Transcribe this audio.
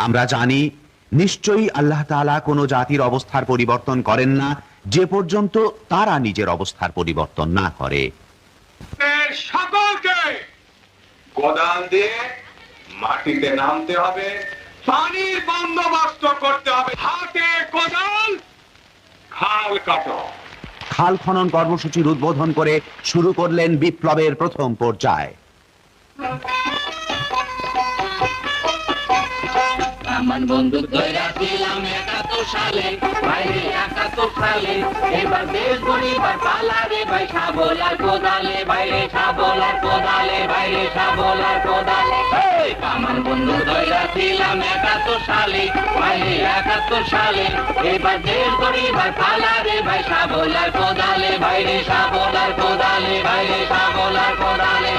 আমরা জানি নিশ্চয়ই আল্লাহ তাআলা কোনো জাতির অবস্থার পরিবর্তন করেন না যে পর্যন্ত তারা নিজের অবস্থার পরিবর্তন না করে। সকলকে কোদাল দিয়ে মাটিতে নামতে হবে, পানির বন্দোবস্ত করতে হবে, হাতে কোদাল, খাল কাটো। খাল খনন কর্মসূচির উদ্বোধন করে শুরু করলেন বিপ্লবের প্রথম পর্যায়। আমার বন্দুক ধইরা ছিলাম ৭১ সালে, বাইরে ৭১ সালে, এবার দেশ গড়িবার পালা রে ভাই, শাবল আর কোদালে, বাইরে শাবল আর কোদালে, বাইরে শাবল আর কোদালে। আমার বন্দুক ধইরা ছিলাম ৭১ সালে, বাইরে ৭১ সালে, এবার দেশ গড়িবার পালা রে ভাই, শাবল আর কোদালে, বাইরে শাবল আর কোদালে, বাইরে শাবল আর কোদালে।